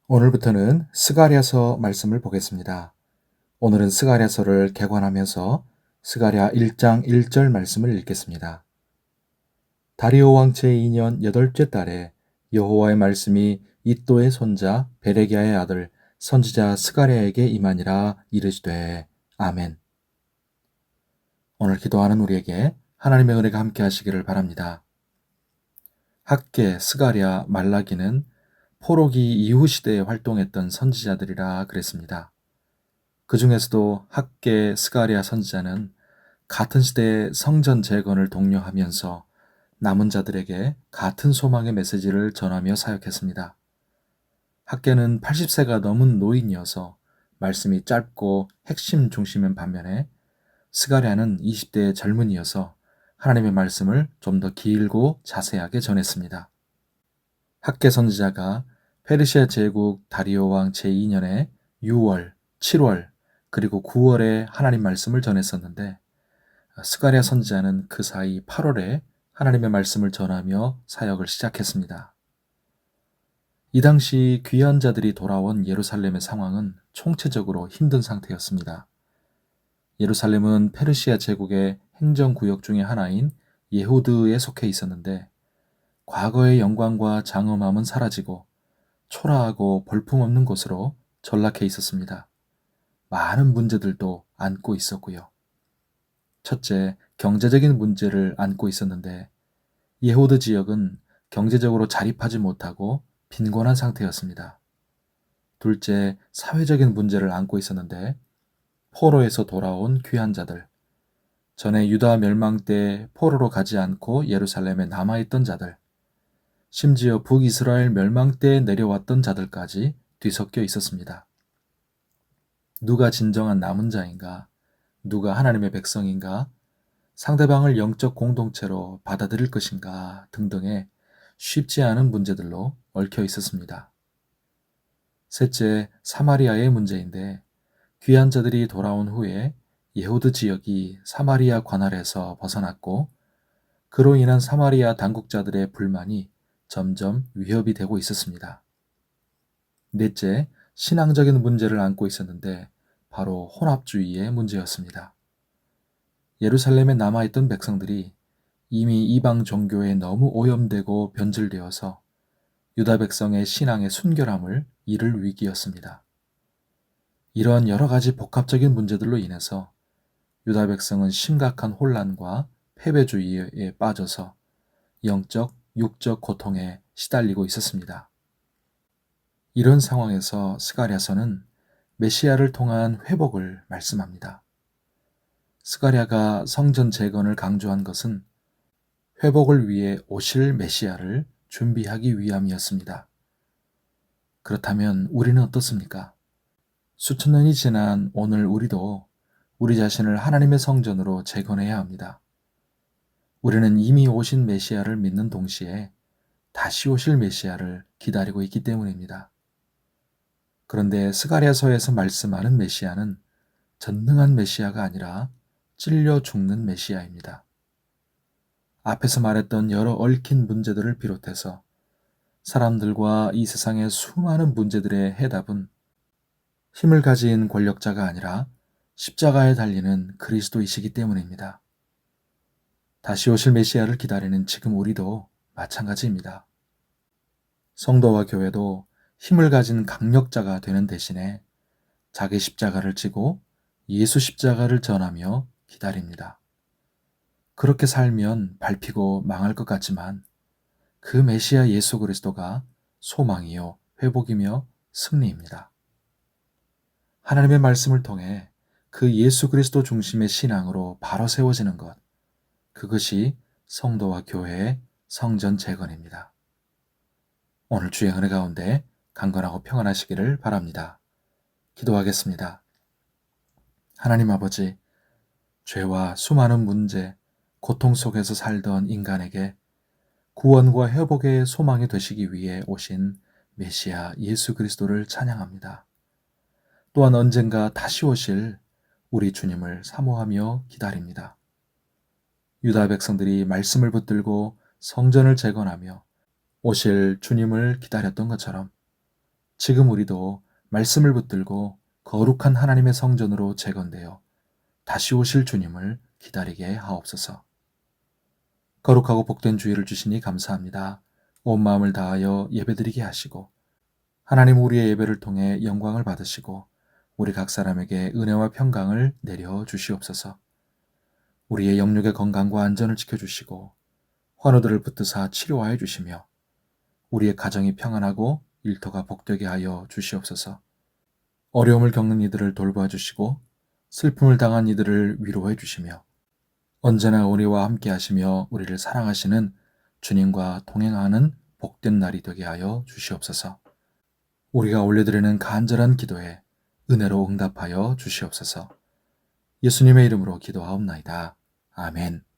오늘부터는 스가랴서 말씀을 보겠습니다. 오늘은 스가랴서를 개관하면서 스가랴 1장 1절 말씀을 읽겠습니다. 다리오 왕 제2년 8째 달에 여호와의 말씀이 이또의 손자 베레기야의 아들 선지자 스가랴에게 임하니라 이르시되 아멘. 오늘 기도하는 우리에게 하나님의 은혜가 함께 하시기를 바랍니다. 학개, 스가랴, 말라기는 포로기 이후 시대에 활동했던 선지자들이라 그랬습니다. 그 중에서도 학개, 스가랴 선지자는 같은 시대의 성전 재건을 독려하면서 남은 자들에게 같은 소망의 메시지를 전하며 사역했습니다. 학개는 80세가 넘은 노인이어서 말씀이 짧고 핵심 중심인 반면에 스가랴는 20대의 젊은이여서 하나님의 말씀을 좀 더 길고 자세하게 전했습니다. 학개 선지자가 페르시아 제국 다리오 왕 제2년에 6월, 7월, 그리고 9월에 하나님 말씀을 전했었는데 스가랴 선지자는 그 사이 8월에 하나님의 말씀을 전하며 사역을 시작했습니다. 이 당시 귀한 자들이 돌아온 예루살렘의 상황은 총체적으로 힘든 상태였습니다. 예루살렘은 페르시아 제국의 행정구역 중의 하나인 예후드에 속해 있었는데 과거의 영광과 장엄함은 사라지고 초라하고 볼품없는 곳으로 전락해 있었습니다. 많은 문제들도 안고 있었고요. 첫째, 경제적인 문제를 안고 있었는데 예후드 지역은 경제적으로 자립하지 못하고 빈곤한 상태였습니다. 둘째, 사회적인 문제를 안고 있었는데 포로에서 돌아온 귀한 자들, 전에 유다 멸망 때 포로로 가지 않고 예루살렘에 남아있던 자들, 심지어 북이스라엘 멸망 때 내려왔던 자들까지 뒤섞여 있었습니다. 누가 진정한 남은 자인가? 누가 하나님의 백성인가? 상대방을 영적 공동체로 받아들일 것인가? 등등의 쉽지 않은 문제들로 얽혀 있었습니다. 셋째, 사마리아의 문제인데 귀한 자들이 돌아온 후에 예후드 지역이 사마리아 관할에서 벗어났고 그로 인한 사마리아 당국자들의 불만이 점점 위협이 되고 있었습니다. 넷째, 신앙적인 문제를 안고 있었는데 바로 혼합주의의 문제였습니다. 예루살렘에 남아있던 백성들이 이미 이방 종교에 너무 오염되고 변질되어서 유다 백성의 신앙의 순결함을 잃을 위기였습니다. 이러한 여러 가지 복합적인 문제들로 인해서 유다 백성은 심각한 혼란과 패배주의에 빠져서 영적, 육적 고통에 시달리고 있었습니다. 이런 상황에서 스가랴서는 메시아를 통한 회복을 말씀합니다. 스가랴가 성전 재건을 강조한 것은 회복을 위해 오실 메시아를 준비하기 위함이었습니다. 그렇다면 우리는 어떻습니까? 수천 년이 지난 오늘 우리도 우리 자신을 하나님의 성전으로 재건해야 합니다. 우리는 이미 오신 메시아를 믿는 동시에 다시 오실 메시아를 기다리고 있기 때문입니다. 그런데 스가랴서에서 말씀하는 메시아는 전능한 메시아가 아니라 찔려 죽는 메시아입니다. 앞에서 말했던 여러 얽힌 문제들을 비롯해서 사람들과 이 세상의 수많은 문제들의 해답은 힘을 가진 권력자가 아니라 십자가에 달리는 그리스도이시기 때문입니다. 다시 오실 메시아를 기다리는 지금 우리도 마찬가지입니다. 성도와 교회도 힘을 가진 강력자가 되는 대신에 자기 십자가를 지고 예수 십자가를 전하며 기다립니다. 그렇게 살면 밟히고 망할 것 같지만 그 메시아 예수 그리스도가 소망이요 회복이며 승리입니다. 하나님의 말씀을 통해 그 예수 그리스도 중심의 신앙으로 바로 세워지는 것, 그것이 성도와 교회의 성전 재건입니다. 오늘 주의 은혜 가운데 강건하고 평안하시기를 바랍니다. 기도하겠습니다. 하나님 아버지, 죄와 수많은 문제, 고통 속에서 살던 인간에게 구원과 회복의 소망이 되시기 위해 오신 메시아 예수 그리스도를 찬양합니다. 또한 언젠가 다시 오실 우리 주님을 사모하며 기다립니다. 유다 백성들이 말씀을 붙들고 성전을 재건하며 오실 주님을 기다렸던 것처럼 지금 우리도 말씀을 붙들고 거룩한 하나님의 성전으로 재건되어 다시 오실 주님을 기다리게 하옵소서. 거룩하고 복된 주일을 주시니 감사합니다. 온 마음을 다하여 예배드리게 하시고 하나님 우리의 예배를 통해 영광을 받으시고 우리 각 사람에게 은혜와 평강을 내려 주시옵소서. 우리의 영육의 건강과 안전을 지켜주시고 환우들을 붙드사 치료하여 주시며 우리의 가정이 평안하고 일터가 복되게 하여 주시옵소서. 어려움을 겪는 이들을 돌봐 주시고 슬픔을 당한 이들을 위로해 주시며 언제나 우리와 함께 하시며 우리를 사랑하시는 주님과 동행하는 복된 날이 되게 하여 주시옵소서. 우리가 올려드리는 간절한 기도에 은혜로 응답하여 주시옵소서. 예수님의 이름으로 기도하옵나이다. 아멘.